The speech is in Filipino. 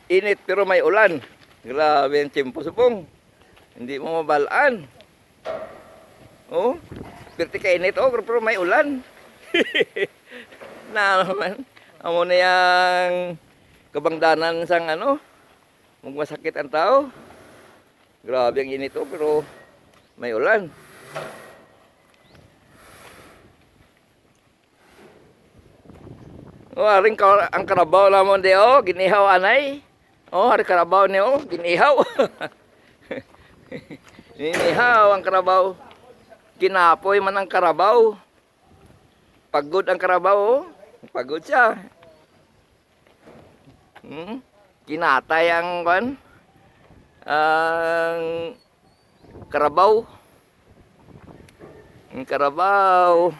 init pero may ulan. Grabe ang tiyempo subong. Hindi mo mabalaan. Oh, perti kainit oh, pero may ulan. Na naman. Amo na yang kabangdanan sang ano, magmasakit ang tao. Grabe ang init oh, pero may ulan. Oh, aring ang karabaw lamon de oh, ginihaw anay. Oh, hari karabaw ni oh, ginihaw. Ginihaw ang karabaw. Kinapoy man ang karabaw. Pagod ang karabaw oh. Pagod siya. Kinatay ang kan? Ang karabaw. Ang karabaw.